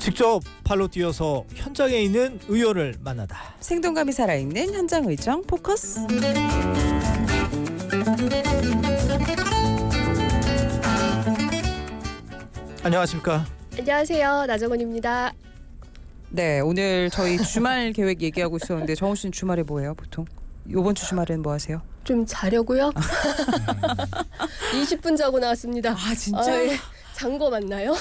직접 발로 뛰어서 현장에 있는 의원을 만나다. 생동감이 살아있는 현장 의정 포커스. 안녕하십니까? 안녕하세요. 나정원입니다. 네, 오늘 저희 주말 계획 얘기하고 있었는데 정우 씨는 주말에 뭐예요 보통? 이번 주 주말에는 뭐 하세요? 좀 자려고요. 20분 자고 나왔습니다. 아 진짜? 예. 잔거 맞나요?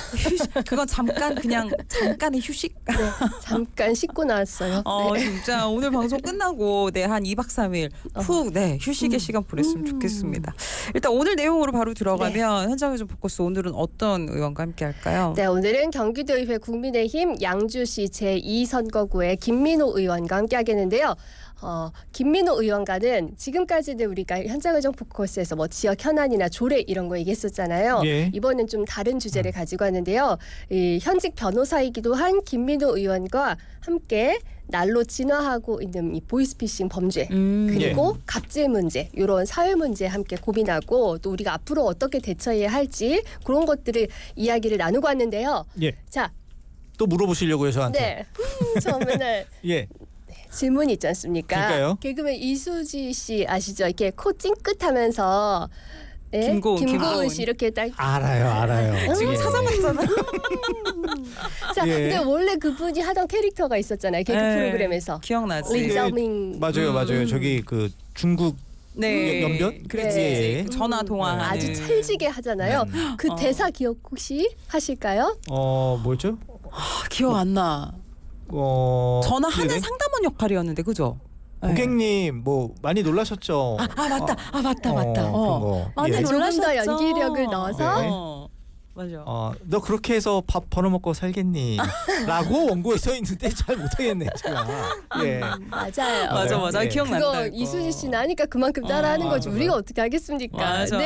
그건 잠깐의 휴식? 네, 잠깐 씻고 나왔어요. 네. 진짜 오늘 방송 끝나고 한 2박 3일 푹 휴식의 시간 보냈으면 좋겠습니다. 일단 오늘 내용으로 바로 들어가면 현장 의정 포커스 오늘은 어떤 의원과 함께 할까요? 네, 오늘은 경기도의회 국민의힘 양주시 제2선거구의 김민호 의원과 함께 하겠는데요. 김민호 의원과는 지금까지는 우리가 현장 의정 포커스에서 뭐 지역 현안이나 조례 이런 거 얘기했었잖아요. 예. 이번엔 좀 다른 주제를 가지고 왔는데요. 이 현직 변호사이기도 한 김민호 의원과 함께 날로 진화하고 있는 이 보이스피싱 범죄 그리고 갑질 문제 이런 사회 문제 함께 고민하고 또 우리가 앞으로 어떻게 대처해야 할지 그런 것들을 이야기를 나누고 왔는데요. 예. 자, 또 물어보시려고요 저한테. 네, 저 맨날 예. 질문이 있지 않습니까? 그러니까요. 개그맨 이수지 씨 아시죠? 이렇게 코 찡긋하면서 네? 김고은 씨 이렇게 딱 알아요. 지금 예. 찾아봤잖아. 자, 예. 근데 원래 그분이 하던 캐릭터가 있었잖아요. 개그 프로그램에서. 기억나지? 린자밍. 맞아요. 저기 그 중국 연변? 그랬지. 예. 전화 통화하는. 아주 찰지게 하잖아요. 그 대사 기억 혹시 하실까요? 뭐였죠? 기억 안 나. 전화하는 네네. 상담원 역할이었는데 그죠? 고객님 뭐 많이 놀라셨죠? 맞다. 그런 거. 많이 예. 조금 놀라셨죠. 더 연기력을 넣어서 네. 맞아. 너 그렇게 해서 밥 벌어먹고 살겠니? 라고 원고에 써 있는데 잘 못하겠네 제가. 예. 맞아요. 맞아. 예. 기억난다. 그거 이수지 씨는 하니까 그만큼 따라하는 거지. 맞아. 우리가 어떻게 하겠습니까? 맞아.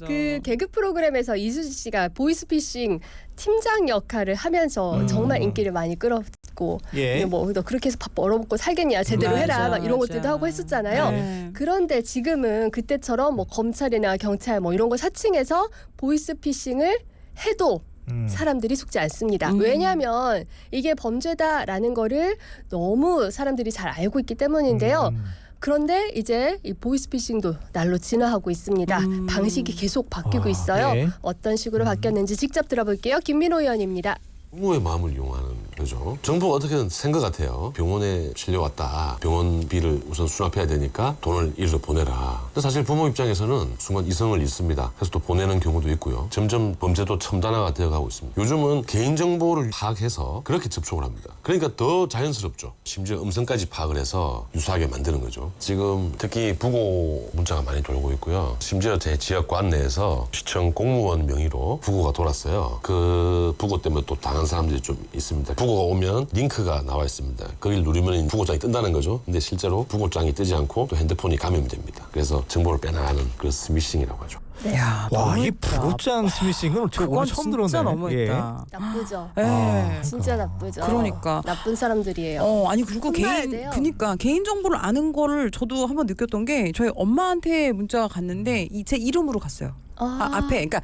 그 개그 프로그램에서 이수지 씨가 보이스피싱 팀장 역할을 하면서 정말 인기를 많이 끌었고 예. 뭐 너 그렇게 해서 밥 벌어먹고 살겠냐 제대로 해라 막 이런 것들도 하고 했었잖아요. 네. 그런데 지금은 그때처럼 뭐 검찰이나 경찰 뭐 이런 거 사칭해서 보이스피싱을 해도 사람들이 속지 않습니다. 왜냐하면 이게 범죄다라는 거를 너무 사람들이 잘 알고 있기 때문인데요. 그런데 이제 이 보이스피싱도 날로 진화하고 있습니다. 방식이 계속 바뀌고 있어요. 네. 어떤 식으로 바뀌었는지 직접 들어볼게요. 김민호 의원입니다. 부모의 마음을 이용하는 거죠. 정부가 어떻게든 생각 같아요. 병원에 실려 왔다. 병원비를 우선 수납해야 되니까 돈을 일로 보내라. 근데 사실 부모 입장에서는 순간 이성을 잃습니다. 그래서 또 보내는 경우도 있고요. 점점 범죄도 첨단화가 되어가고 있습니다. 요즘은 개인정보를 파악해서 그렇게 접촉을 합니다. 그러니까 더 자연스럽죠. 심지어 음성까지 파악을 해서 유사하게 만드는 거죠. 지금 특히 부고 문자가 많이 돌고 있고요. 심지어 제 지역관 내에서 시청 공무원 명의로 부고가 돌았어요. 그 부고 때문에 또 당한 사람들이 좀 있습니다. 부고가 오면 링크가 나와 있습니다. 거길 누르면 부고장이 뜬다는 거죠. 근데 실제로 부고장이 뜨지 않고 또 핸드폰이 감염이 됩니다. 그래서 정보를 빼나가는 그런 스미싱이라고 하죠. 와, 이 부고장 스미싱은 어떻게 오늘 처음 들었네. 진짜 너무했다. 나쁘죠. 진짜 나쁘죠. 그러니까. 나쁜 사람들이에요. 아니 그리고 혼나야 돼요. 개인 정보를 아는 거를 저도 한번 느꼈던 게 저희 엄마한테 문자가 갔는데 제 이름으로 갔어요. 앞에 그러니까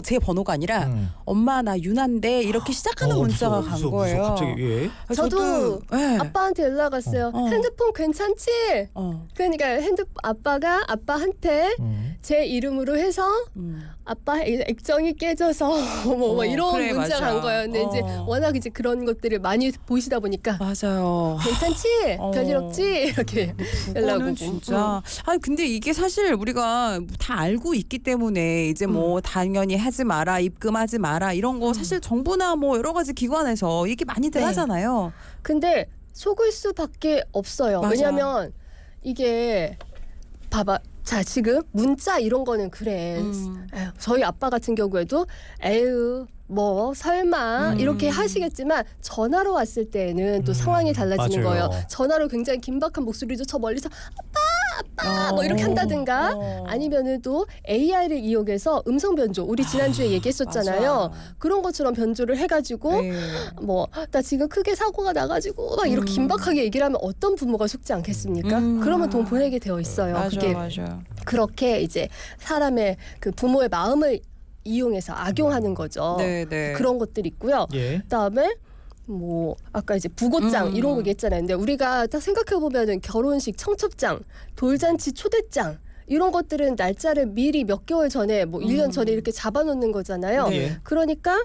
제 번호가 아니라 엄마 나 유난데 이렇게 시작하는 문자가 간 거예요. 갑자기 예. 저도 네. 아빠한테 연락 왔어요. 핸드폰 괜찮지? 그러니까 아빠가 아빠한테 제 이름으로 해서 아빠 액정이 깨져서 뭐 이런 그래, 문자 맞아. 간 거예요. 근데 이제 워낙 이제 그런 것들을 많이 보시다 보니까 맞아요. 괜찮지? 별일 없지? 이렇게 연락 오고. 그거는 진짜. 아니 근데 이게 사실 우리가 다 알고 있기 때문에 이제 뭐 당연히 하지 마라, 입금하지 마라 이런 거 사실 정부나 뭐 여러 가지 기관에서 얘기 많이들 네. 하잖아요. 근데 속을 수밖에 없어요. 맞아. 왜냐하면 이게 봐봐. 자 지금 문자 이런 거는 그래. 에휴, 저희 아빠 같은 경우에도 에휴 뭐 설마 이렇게 하시겠지만 전화로 왔을 때는 또 상황이 달라지는 맞아요. 거예요. 전화로 굉장히 긴박한 목소리로 저 멀리서 아빠 뭐 이렇게 한다든가 아니면은 또 AI를 이용해서 음성 변조 우리 지난주에 얘기했었잖아요. 맞아. 그런 것처럼 변조를 해가지고 네. 뭐 나 지금 크게 사고가 나가지고 막 이렇게 긴박하게 얘기를 하면 어떤 부모가 속지 않겠습니까? 그러면 돈 보내게 되어 있어요. 그게 맞아요. 그렇게 이제 사람의 그 부모의 마음을 이용해서 악용하는 거죠. 네. 그런 것들이 있고요. 예. 그다음에 뭐 아까 이제 부고장 이런 거 얘기했잖아요. 근데 우리가 딱 생각해 보면은 결혼식, 청첩장, 돌잔치, 초대장 이런 것들은 날짜를 미리 몇 개월 전에 뭐 1년 전에 이렇게 잡아놓는 거잖아요. 네. 그러니까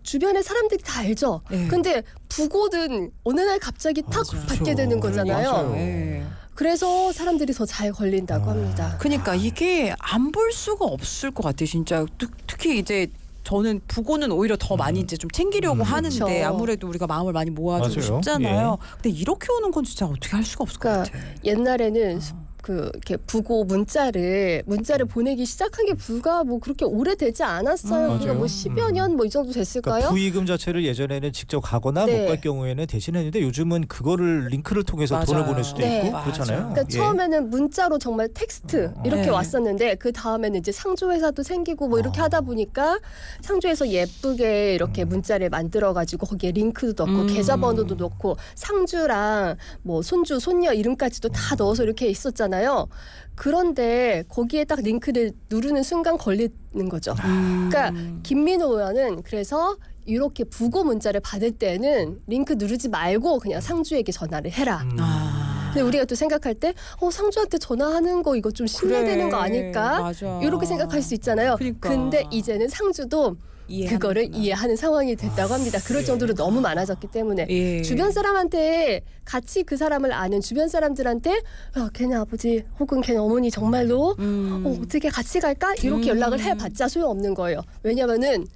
주변의 사람들이 다 알죠. 네. 근데 부고는 어느 날 갑자기 탁 맞아요. 받게 되는 거잖아요. 맞아요. 네. 그래서 사람들이 더 잘 걸린다고 합니다. 그러니까 이게 안 볼 수가 없을 것 같아요. 진짜 특히 이제 저는 부고는 오히려 더 많이 이제 좀 챙기려고 하는데 그쵸. 아무래도 우리가 마음을 많이 모아주고 맞아요. 싶잖아요. 근데 이렇게 오는 건 진짜 어떻게 할 수가 없을 그러니까 것 같아요. 옛날에는 이렇게 부고 문자를 보내기 시작한 게 불과 뭐 그렇게 오래되지 않았어요. 맞아요. 우리가 뭐 10여 년 뭐 이 정도 됐을까요? 그러니까 부의금 자체를 예전에는 직접 가거나 네. 못 갈 경우에는 대신했는데 요즘은 그거를 링크를 통해서 맞아요. 돈을 보낼 수도 네. 있고 맞아요. 그렇잖아요. 그러니까 예. 처음에는 문자로 정말 텍스트 이렇게 네. 왔었는데 그 다음에는 이제 상조회사도 생기고 뭐 이렇게 하다 보니까 상조에서 예쁘게 이렇게 문자를 만들어 가지고 거기에 링크도 넣고 계좌번호도 넣고 상주랑 뭐 손주 손녀 이름까지도 다 넣어서 이렇게 있었잖아요. 그런데 거기에 딱 링크를 누르는 순간 걸리는 거죠. 그러니까 김민호 의원은 그래서 이렇게 부고 문자를 받을 때는 링크 누르지 말고 그냥 상주에게 전화를 해라. 근데 우리가 또 생각할 때 상주한테 전화하는 거 이거 좀 신뢰되는 거 아닐까? 맞아. 이렇게 생각할 수 있잖아요. 그러니까. 근데 이제는 상주도 그거를 이해하는 상황이 됐다고 합니다. 그럴 정도로 너무 많아졌기 때문에 예. 주변 사람한테 같이 그 사람을 아는 주변 사람들한테 야, 걔네 아버지 혹은 걔네 어머니 정말로 어떻게 같이 갈까? 이렇게 연락을 해봤자 소용없는 거예요. 왜냐면은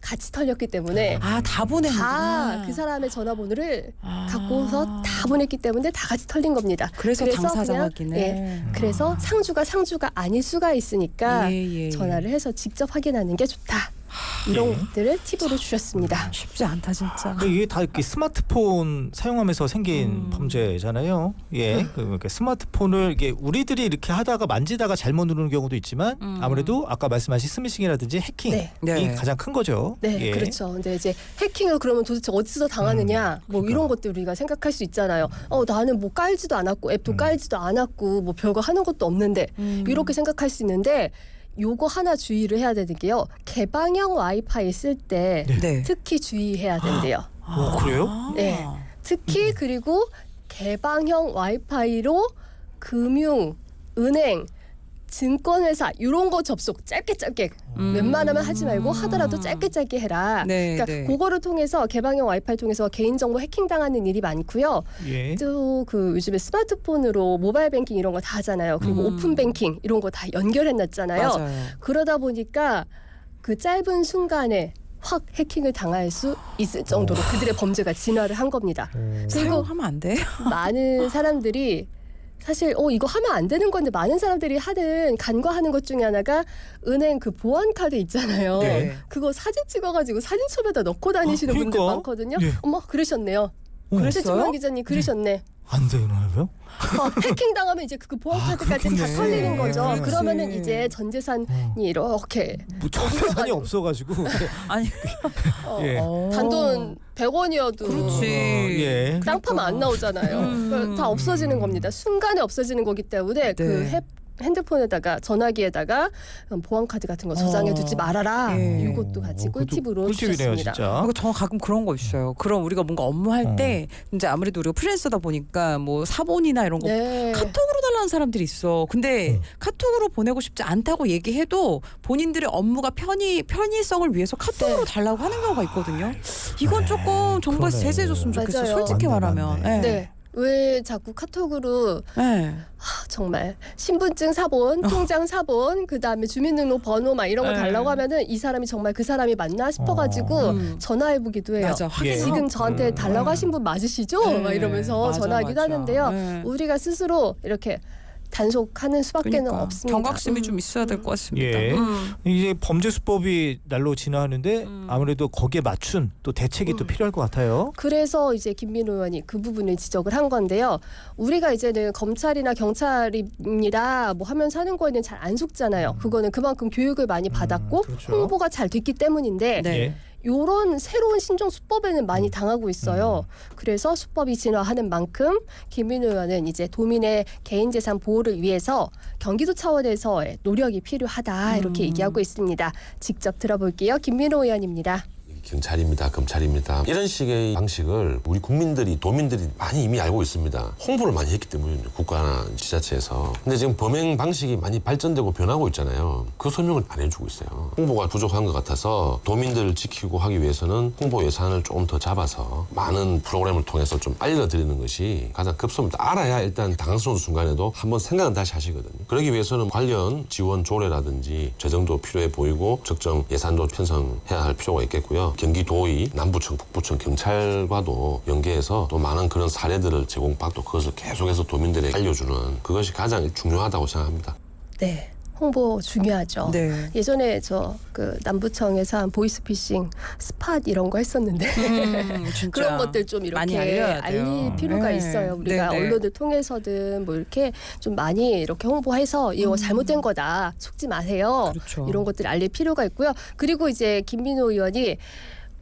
같이 털렸기 때문에 다 보내는구나. 다 그 사람의 전화번호를 갖고서 다 보냈기 때문에 다 같이 털린 겁니다. 그래서 당사자 그냥, 확인을. 그래서 상주가 아닐 수가 있으니까 예. 전화를 해서 직접 확인하는 게 좋다. 이런 것들을 팁으로 주셨습니다. 쉽지 않다 진짜. 이게 다 이렇게 스마트폰 사용하면서 생긴 범죄잖아요. 예, 그러니까 스마트폰을 이게 우리들이 이렇게 하다가 만지다가 잘못 누르는 경우도 있지만 아무래도 아까 말씀하신 스미싱이라든지 해킹이 네. 네. 가장 큰 거죠. 네, 예. 그렇죠. 근데 이제 해킹을 그러면 도대체 어디서 당하느냐, 뭐 그러니까. 이런 것들 우리가 생각할 수 있잖아요. 나는 뭐 깔지도 않았고 앱도 깔지도 않았고 뭐 별거 하는 것도 없는데 이렇게 생각할 수 있는데. 요거 하나 주의를 해야 되는 게요. 개방형 와이파이 쓸 때 네. 특히 주의해야 된대요. 그래요? 네. 특히 그리고 개방형 와이파이로 금융, 은행, 증권회사 이런 거 접속 짧게 웬만하면 하지 말고 하더라도 짧게 해라. 네, 그러니까 네. 그거를 통해서 개방형 와이파이 통해서 개인정보 해킹당하는 일이 많고요. 예. 또 그 요즘에 스마트폰으로 모바일 뱅킹 이런 거 다 하잖아요. 그리고 오픈 뱅킹 이런 거 다 연결해놨잖아요. 맞아요. 그러다 보니까 그 짧은 순간에 확 해킹을 당할 수 있을 정도로 그들의 범죄가 진화를 한 겁니다. 그리고 사용하면 안 돼? 많은 사람들이 사실 이거 하면 안 되는 건데 많은 사람들이 간과하는 것 중에 하나가 은행 그 보안 카드 있잖아요. 네. 그거 사진 찍어가지고 사진첩에다 넣고 다니시는 분들 그러니까. 많거든요. 예. 어머 그러셨네요. 그랬어요? 최종환 기자님 그러셨네. 안 되나요? 해킹 당하면 이제 그 보안 카드까지 다 그렇겠네. 털리는 거죠. 그렇지. 그러면은 이제 전 재산이 이렇게 뭐 전산이 없어가지고. 아니. 예. 단돈 100원이어도 그렇지. 예. 땅 파면 안 나오잖아요. 그러니까 다 없어지는 겁니다. 순간에 없어지는 거기 때문에 그 네. 핸드폰에다가 전화기에다가 보안 카드 같은 거 저장해 두지 말아라. 예. 이것도 같이 그것도 꿀팁으로 꿀팁이네요, 주셨습니다. 진짜. 그리고 저 가끔 그런 거 있어요. 그럼 우리가 뭔가 업무할 때 이제 아무래도 우리가 프리랜서다 보니까 뭐 사본이나 이런 거 네. 카톡으로 달라는 사람들이 있어. 근데 카톡으로 보내고 싶지 않다고 얘기해도 본인들의 업무가 편의성을 위해서 카톡으로 달라고 하는 경우가 있거든요. 이건 조금 정부에서 그러네. 제재해줬으면 좋겠어. 맞아요. 솔직히 맞네, 말하면. 맞네. 네. 왜 자꾸 카톡으로 네. 정말 신분증 사본, 통장 사본, 그 다음에 주민등록번호 막 이런 거 네. 달라고 하면은 이 사람이 정말 그 사람이 맞나 싶어가지고 전화해보기도 해요. 맞아. 확인. 예. 지금 저한테 달라고 하신 분 맞으시죠? 네. 막 이러면서 맞아, 전화하기도 맞아. 하는데요. 네. 우리가 스스로 이렇게 단속하는 수밖에는 그러니까 없습니다. 경각심이 좀 있어야 될 것 같습니다. 예. 이제 범죄 수법이 날로 진화하는데 아무래도 거기에 맞춘 또 대책이 또 필요할 것 같아요. 그래서 이제 김민호 의원이 그 부분을 지적을 한 건데요. 우리가 이제는 검찰이나 경찰입니다 뭐 하면서 하는 거에는 잘 안 속잖아요. 그거는 그만큼 교육을 많이 받았고 그렇죠. 홍보가 잘 됐기 때문인데 네. 예. 요런 새로운 신종 수법에는 많이 당하고 있어요. 그래서 수법이 진화하는 만큼 김민호 의원은 이제 도민의 개인재산 보호를 위해서 경기도 차원에서의 노력이 필요하다 이렇게 얘기하고 있습니다. 직접 들어볼게요. 김민호 의원입니다. 경찰입니다, 검찰입니다. 이런 식의 방식을 우리 국민들이 도민들이 많이 이미 알고 있습니다. 홍보를 많이 했기 때문이죠. 국가나 지자체에서. 근데 지금 범행 방식이 많이 발전되고 변하고 있잖아요. 그 설명을 안 해주고 있어요. 홍보가 부족한 것 같아서 도민들을 지키고 하기 위해서는 홍보 예산을 조금 더 잡아서 많은 프로그램을 통해서 좀 알려드리는 것이 가장 급선무입니다. 알아야 일단 당황스러운 순간에도 한번 생각은 다시 하시거든요. 그러기 위해서는 관련 지원 조례라든지 재정도 필요해 보이고 적정 예산도 편성해야 할 필요가 있겠고요. 경기도의 남부청, 북부청 경찰과도 연계해서 또 많은 그런 사례들을 제공받고 그것을 계속해서 도민들에게 알려주는 그것이 가장 중요하다고 생각합니다. 네. 홍보 중요하죠. 네. 예전에 저 그 남부청에서 한 보이스피싱 스팟 이런 거 했었는데 진짜. 그런 것들 좀 많이 이렇게 알려야 돼요. 알릴 필요가 네. 있어요. 우리가 네, 네. 언론을 통해서든 뭐 이렇게 좀 많이 이렇게 홍보해서 이거 잘못된 거다. 속지 마세요. 그렇죠. 이런 것들 알릴 필요가 있고요. 그리고 이제 김민호 의원이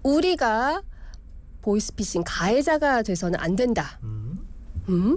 우리가 보이스피싱 가해자가 돼서는 안 된다.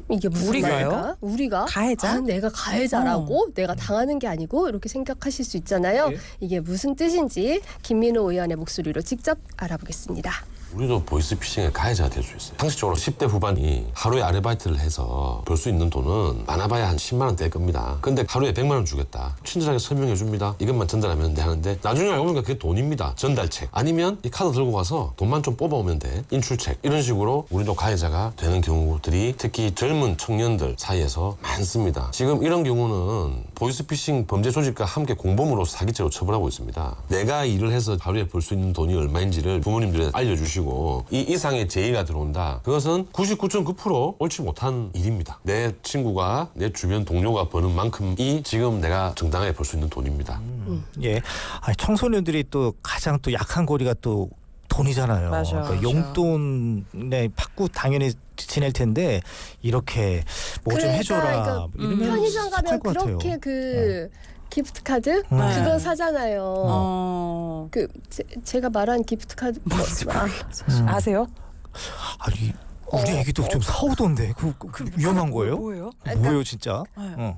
이게 무슨 우리가요? 말일까? 우리가 가해자? 아, 내가 가해자라고 내가 당하는 게 아니고 이렇게 생각하실 수 있잖아요. 예. 이게 무슨 뜻인지 김민호 의원의 목소리로 직접 알아보겠습니다. 우리도 보이스피싱의 가해자가 될 수 있어요. 상식적으로 10대 후반이 하루에 아르바이트를 해서 벌 수 있는 돈은 많아봐야 한 10만 원 될 겁니다. 근데 하루에 100만 원 주겠다. 친절하게 설명해 줍니다. 이것만 전달하면 돼 하는데 나중에 알고 보니까 그게 돈입니다. 전달책. 아니면 이 카드 들고 가서 돈만 좀 뽑아오면 돼. 인출책. 이런 식으로 우리도 가해자가 되는 경우들이 특히 젊은 청년들 사이에서 많습니다. 지금 이런 경우는 보이스피싱 범죄 조직과 함께 공범으로 사기죄로 처벌하고 있습니다. 내가 일을 해서 하루에 벌 수 있는 돈이 얼마인지를 부모님들에 알려주시고 이 이상의 제의가 들어온다. 그것은 99.9% 옳지 못한 일입니다. 내 친구가 내 주변 동료가 버는 만큼이 지금 내가 정당하게 벌 수 있는 돈입니다. 예. 아니, 청소년들이 또 가장 또 약한 고리가 또 돈이잖아요. 맞아, 그러니까 맞아. 용돈에 받고 당연히 지낼 텐데 이렇게 뭐 좀 해줘라. 그러니까 이러면 편의점 가면 섭할 것 같아요. 그렇게 그 기프트 카드 네. 그거 사잖아요. 그 제가 말한 기프트 카드 아세요? 아니 우리 애기도 좀 사오던데 그 위험한 거예요? 뭐예요? 뭐예요 진짜? 네.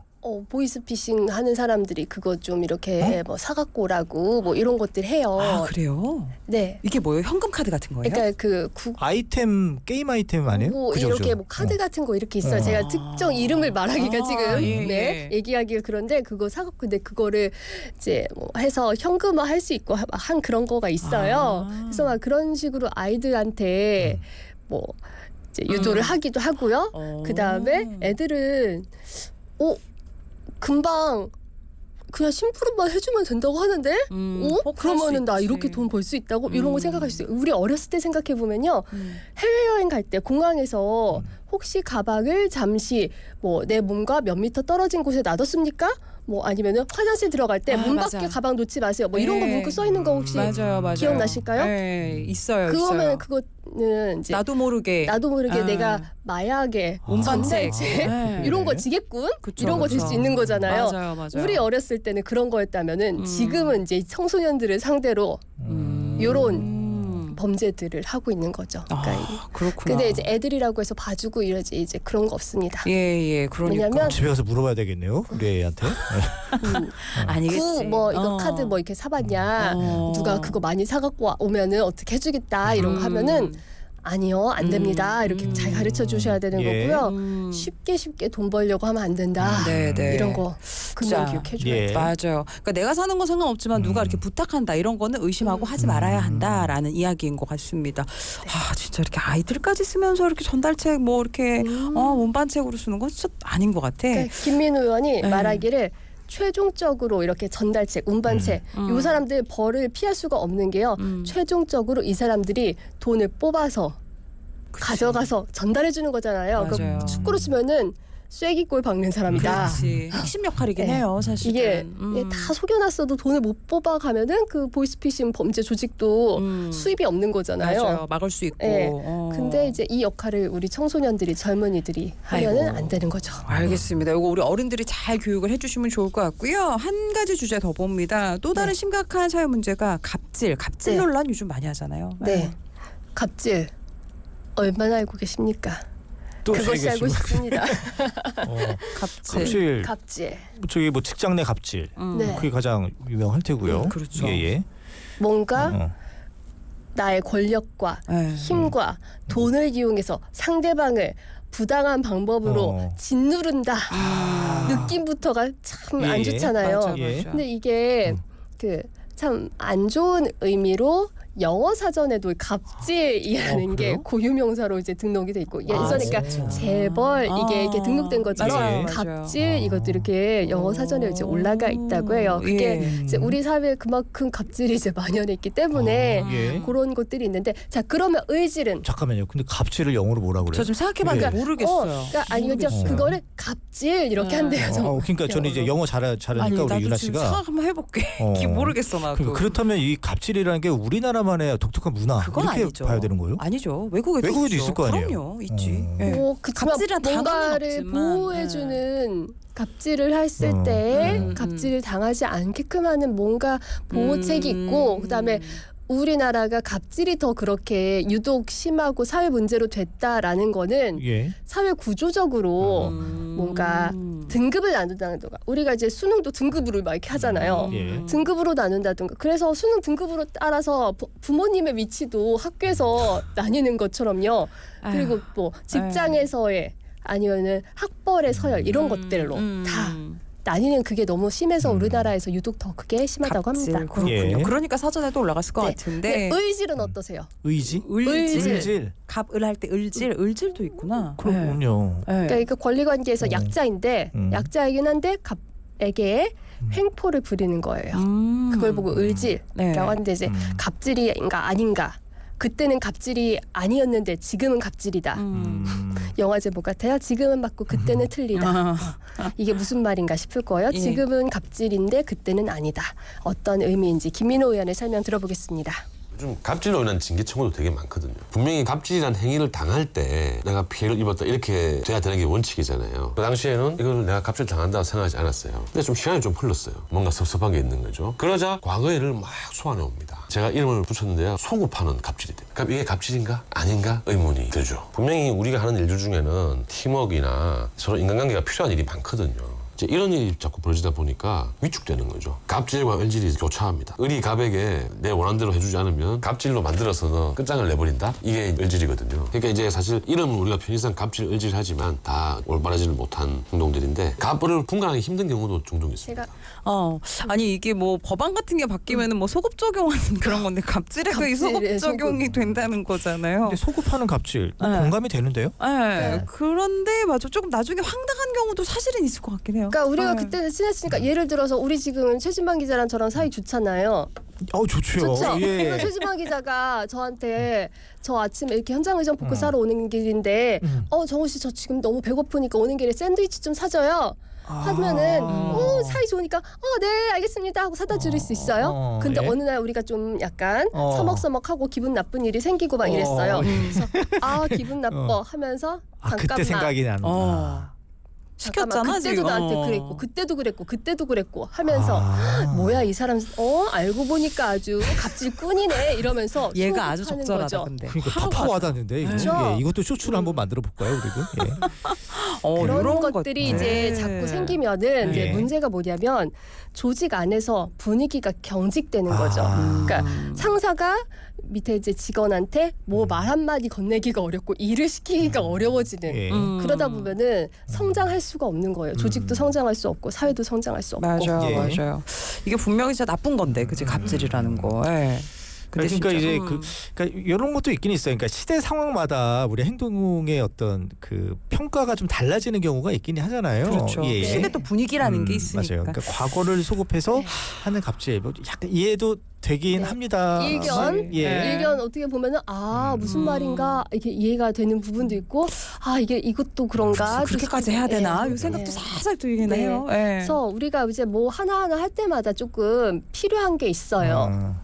보이스피싱 하는 사람들이 그거 좀 이렇게 뭐 사갖고 오라고 뭐 이런 것들 해요. 아 그래요? 네. 이게 뭐예요? 현금 카드 같은 거예요? 그러니까 그 아이템 게임 아이템 아니에요? 뭐 그죠, 이렇게 그죠? 뭐 카드 같은 거 이렇게 있어요. 제가 특정 이름을 말하기가 지금 예, 네, 예. 얘기하기가 그런데 그거 사갖고 근데 그거를 이제 뭐 해서 현금화 할 수 있고 한 그런 거가 있어요. 그래서 막 그런 식으로 아이들한테 뭐 이제 유도를 하기도 하고요. 그 다음에 애들은 금방 그냥 심부름만 해주면 된다고 하는데 그러면은 나 이렇게 돈 벌 수 있다고 이런 거 생각할 수 있어요. 우리 어렸을 때 생각해 보면요. 해외여행 갈 때 공항에서 혹시 가방을 잠시 뭐 내 몸과 몇 미터 떨어진 곳에 놔뒀습니까? 뭐 아니면은 화장실 들어갈 때 문 밖에 맞아. 가방 놓지 마세요. 뭐 이런 거 네. 문구 써 있는 거 혹시 맞아요. 기억나실까요? 네, 있어요. 그거면 있어요. 그거는 이제 나도 모르게 내가 마약에 운반책 전달책 이런 거 지게꾼 그쵸, 이런 거 될 수 그쵸. 있는 거잖아요. 맞아요, 맞아요. 우리 어렸을 때는 그런 거였다면은 지금은 이제 청소년들을 상대로 요런 범죄들을 하고 있는 거죠. 그러니까 그렇구나. 근데 이제 애들이라고 해서 봐주고 이러지 이제 그런 거 없습니다. 예, 그러니까. 왜냐면 집에 가서 물어봐야 되겠네요 우리 애한테. 아니겠지. 뭐 이거 카드 뭐 이렇게 사봤냐 누가 그거 많이 사갖고 오면은 어떻게 해주겠다 이런 거 하면은 아니요 안 됩니다 이렇게 잘 가르쳐 주셔야 되는 예. 거고요. 쉽게 돈 벌려고 하면 안 된다. 네. 이런 거 금방 자, 기억해 줘야 예. 돼요. 맞아요. 그러니까 내가 사는 건 상관없지만 누가 이렇게 부탁한다 이런 거는 의심하고 하지 말아야 한다라는 이야기인 것 같습니다. 아 진짜 이렇게 아이들까지 쓰면서 이렇게 전달책 뭐 이렇게 운반책으로 쓰는 건 진짜 아닌 것 같아. 그러니까 김민우 의원이 네. 말하기를 최종적으로 이렇게 전달책, 운반책 이 사람들 벌을 피할 수가 없는 게요. 최종적으로 이 사람들이 돈을 뽑아서 가져가서 전달해 주는 거잖아요. 맞아요. 그러니까 축구로 치면은 쐐기골 박는 사람이다. 그렇지. 핵심 역할이긴 네. 해요, 사실은. 이게 다 속여놨어도 돈을 못 뽑아가면은 그 보이스피싱 범죄 조직도 수입이 없는 거잖아요. 맞아요. 막을 수 있고. 네. 근데 이제 이 역할을 우리 청소년들이 젊은이들이 하면은 아이고. 안 되는 거죠. 알겠습니다. 이거 우리 어른들이 잘 교육을 해주시면 좋을 것 같고요. 한 가지 주제 더 봅니다. 또 다른 심각한 사회 문제가 갑질 네. 논란 요즘 많이 하잖아요. 네. 갑질 얼마나 알고 계십니까? 또 그것이 알고 싶습니다. 갑질. 갑질. 저기 뭐 직장 내 갑질 네. 그게 가장 유명할 테고요. 그렇죠. 예. 뭔가 나의 권력과 네. 힘과 돈을 이용해서 상대방을 부당한 방법으로 짓누른다 느낌부터가 참 안 좋잖아요. 맞아, 예. 맞아. 근데 이게 그 참 안 좋은 의미로 영어 사전에도 갑질이라는 게 그래요? 고유명사로 이제 등록이 돼 있고 예전에니까 진짜? 재벌 이게 이렇게 등록된 것처럼 맞아요. 갑질 이것도 이렇게 영어 사전에 이제 올라가 있다고 해요. 그게 예. 이제 우리 사회에 그만큼 갑질이 이제 만연해 있기 때문에 예. 그런 것들이 있는데 자 그러면 의질은 잠깐만요. 근데 갑질을 영어로 뭐라 그래요? 저 지금 생각해봤는데 예. 모르겠어요. 그러니까 아니 그죠 모르겠어요. 그거를 갑질 이렇게 한대요. 그러니까 저는 이제 영어 잘하니까 아니 우리 나도 유나 지금 씨가 생각 한번 해볼게. 어. 이게 모르겠어 나도. 그러니까 그렇다면 이 갑질이라는 게 우리나라만의 독특한 문화 그건 이렇게 아니죠. 봐야 되는 거예요? 아니죠. 외국에도 있을 거 아니에요? 그럼요, 있지. 어. 예. 뭐 그렇지만 갑질이란 단어는 뭔가를 없지만, 보호해주는 갑질을 했을 때 갑질을 당하지 않게끔 하는 뭔가 보호책이 있고 그다음에 우리나라가 갑질이 더 그렇게 유독 심하고 사회 문제로 됐다라는 거는 예. 사회 구조적으로 뭔가 등급을 나눈다든가 우리가 이제 수능도 등급으로 막 이렇게 하잖아요. 예. 등급으로 나눈다든가 그래서 수능 등급으로 따라서 부모님의 위치도 학교에서 나뉘는 것처럼요. 그리고 뭐 직장에서의 아니면은 학벌의 서열 이런 것들로 다 나뉘는 그게 너무 심해서 우리나라에서 유독 더 그게 심하다고 갑질, 합니다. 그렇군요. 예. 그러니까 사전에도 올라갔을 것 네. 같은데. 의질은 어떠세요? 의지? 의질. 의질. 갑을 할 때 을질도 있구나. 그렇군요. 네. 그러니까 이거 권리관계에서 약자인데 약자이긴 한데 갑에게 횡포를 부리는 거예요. 그걸 보고 의질이라고 네. 하는데 이제 갑질인가 아닌가. 그때는 갑질이 아니었는데 지금은 갑질이다. 영화 제목 같아요. 지금은 맞고 그때는 틀리다. 이게 무슨 말인가 싶을 거예요. 예. 지금은 갑질인데 그때는 아니다. 어떤 의미인지 김민호 의원의 설명 들어보겠습니다. 요즘 갑질로 인한 징계 청구도 되게 많거든요. 분명히 갑질이란 행위를 당할 때 내가 피해를 입었다 이렇게 돼야 되는 게 원칙이잖아요. 그 당시에는 이걸 내가 갑질 당한다고 생각하지 않았어요. 근데 좀 시간이 좀 흘렀어요. 뭔가 섭섭한 게 있는 거죠. 그러자 과거의 일을 막 소환해 옵니다. 제가 이름을 붙였는데요. 소급하는 갑질이 됩니다. 그럼 이게 갑질인가 아닌가 의문이 들죠. 분명히 우리가 하는 일들 중에는 팀워크나 서로 인간관계가 필요한 일이 많거든요. 이런 일이 자꾸 벌어지다 보니까 위축되는 거죠. 갑질과 을질이 교차합니다. 을이 갑에게 내 원하는 대로 해주지 않으면 갑질로 만들어서 끝장을 내버린다? 이게 을질이거든요. 그러니까 이제 사실 이름은 우리가 편의상 갑질, 을질 하지만 다 올바르지를 못한 행동들인데 갑을 분간하기 힘든 경우도 종종 있습니다. 제가 아니 이게 뭐 법안 같은 게 바뀌면은 뭐 소급 적용하는 그런 건데 갑질에도 이 소급 갑질에 적용이 소급. 된다는 거잖아요. 근데 소급하는 갑질 네. 공감이 되는데요? 네. 그런데 맞아 조금 나중에 황당한 경우도 사실은 있을 것 같긴 해요. 그러니까 우리가 네. 그때는 친했으니까 예를 들어서 우리 지금 최진만 기자랑 저랑 사이 좋잖아요. 좋죠. 좋죠. 예. 그리고 최진만 기자가 저한테 저 아침에 이렇게 현장 의정 포크 사러 오는 길인데 정우 씨 저 지금 너무 배고프니까 오는 길에 샌드위치 좀 사줘요. 하면은 사이 좋으니까 네 알겠습니다 하고 사다 줄 수 있어요. 근데 예. 어느 날 우리가 좀 약간 서먹서먹하고 기분 나쁜 일이 생기고 막 이랬어요. 예. 그래서 기분 나빠 하면서 잠깐만 그때 생각이 난다. 시켰잖아 그때도 지금. 나한테 그랬고 그때도 그랬고 하면서 뭐야 이 사람 알고 보니까 아주 갑질꾼이네 이러면서 얘가 아주 소급하는 적절하다 거죠. 근데. 그러니까 팍팍 와닿는데 그렇죠. 이것도 쇼츠를 한번 만들어 볼까요, 우리도? 예. 그런 이런 것들이 것들. 이제 자꾸 생기면은 이제 예. 문제가 뭐냐면 조직 안에서 분위기가 경직되는 거죠. 그러니까 상사가 밑에 이제 직원한테 뭐 말 한마디 건네기가 어렵고 일을 시키기가 어려워지는 예. 그러다 보면은 성장할 수가 없는 거예요. 조직도 성장할 수 없고 사회도 성장할 수 없고. 맞아요, 예. 맞아요. 이게 분명히 진짜 나쁜 건데, 그치 갑질이라는 거. 예. 근데 그러니까 진짜, 이제 그러니까 이런 것도 있긴 있어요. 그러니까 시대 상황마다 우리 행동의 어떤 그 평가가 좀 달라지는 경우가 있긴 하잖아요. 그렇죠. 예. 시대 또 분위기라는 게 있으니까. 맞아요. 그러니까 과거를 소급해서 하는 갑질, 뭐 약간 이해도 되긴 네. 합니다. 일견 예. 일견 어떻게 보면은 무슨 말인가 이렇게 이해가 되는 부분도 있고 이게 이것도 그런가 그렇게까지 해야 되나? 예. 이 생각도 예. 살살 들긴 네. 해요. 예. 그래서 우리가 이제 뭐 하나하나 할 때마다 조금 필요한 게 있어요.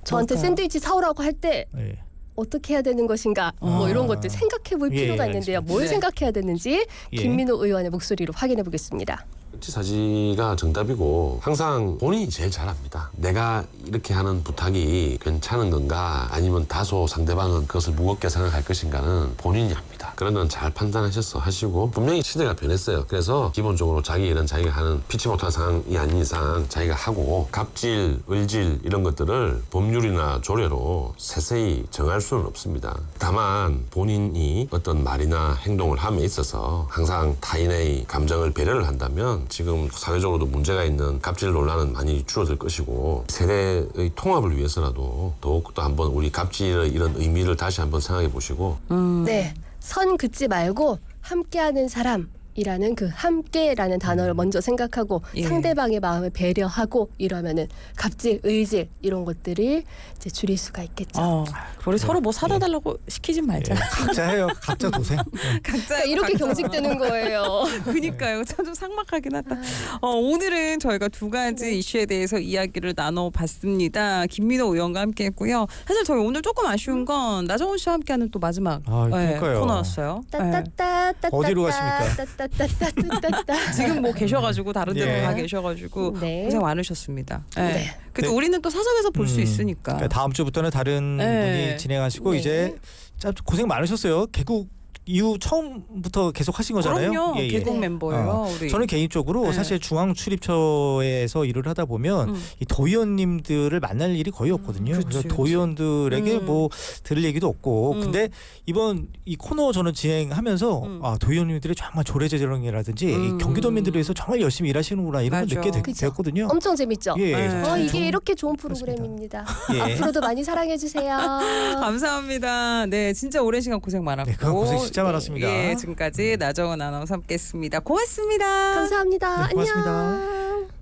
저한테 뭘까요? 샌드위치 사오라고 할 때 예. 어떻게 해야 되는 것인가 뭐 이런 것들 생각해 볼 예, 필요가 있는데요. 알겠습니다. 뭘 네. 생각해야 되는지 예. 김민호 의원의 목소리로 확인해 보겠습니다. 지사지가 정답이고 항상 본인이 제일 잘 압니다. 내가 이렇게 하는 부탁이 괜찮은 건가 아니면 다소 상대방은 그것을 무겁게 생각할 것인가는 본인이 압니다. 그런 건 잘 판단하셔서 하시고 분명히 시대가 변했어요. 그래서 기본적으로 자기 일은 자기가 하는 피치 못한 상황이 아닌 이상 자기가 하고 갑질, 을질 이런 것들을 법률이나 조례로 세세히 정할 수는 없습니다. 다만 본인이 어떤 말이나 행동을 함에 있어서 항상 타인의 감정을 배려를 한다면 지금 사회적으로도 문제가 있는 갑질 논란은 많이 줄어들 것이고 세대의 통합을 위해서라도 더욱더 한번 우리 갑질의 이런 의미를 다시 한번 생각해 보시고 네, 선 긋지 말고 함께하는 사람이라는 그 함께라는 단어를 먼저 생각하고 예. 상대방의 마음을 배려하고 이러면은 갑질, 의질 이런 것들을 이제 줄일 수가 있겠죠. 우리 서로 뭐 사다 달라고 시키진 말자. 예, 각자 해요. 각자 도생. 각자 그러니까 이렇게 경직되는 거예요. 그니까요. 참 좀 삭막하긴 하다. 오늘은 저희가 두 가지 이슈에 대해서 이야기를 나눠봤습니다. 김민호 의원과 함께했고요. 사실 저희 오늘 조금 아쉬운 건 나정원 씨와 함께하는 또 마지막 그러니까요. 코너였어요. 따따따 어디로 가십니까? 따따따따따따따. 지금 뭐 계셔가지고 다른 데로 예. 가 계셔가지고 네. 고생 많으셨습니다. 네. 그래도 네. 우리는 또 사석에서 볼 수 있으니까. 그러니까 다음 주부터는 다른 네. 분이 진행하시고 네. 이제 참 고생 많으셨어요. 개국 이후 처음부터 계속 하신 거잖아요. 그럼요. 예, 예. 개국 멤버예요. 우리. 저는 개인적으로 네. 사실 중앙출입처에서 일을 하다 보면 이 도의원님들을 만날 일이 거의 없거든요. 그치, 그래서 그치. 도의원들에게 뭐 들을 얘기도 없고 근데 이번 이 코너 저는 진행하면서 도의원님들이 정말 조례제정이라든지 이 경기도민들을 위해서 정말 열심히 일하시는구나 이런 걸 맞아. 느끼게 그죠. 되었거든요. 엄청 재밌죠. 예, 네. 참 이게 좋은- 이렇게 좋은 그렇습니다. 프로그램입니다. 예. 앞으로도 많이 사랑해 주세요. 감사합니다. 네, 진짜 오랜 시간 고생 많았고. 네, 그건 고생 진짜 많았습니다. 예, 지금까지 나정원 아나운서 함께했습니다. 고맙습니다. 감사합니다. 네, 고맙습니다. 안녕.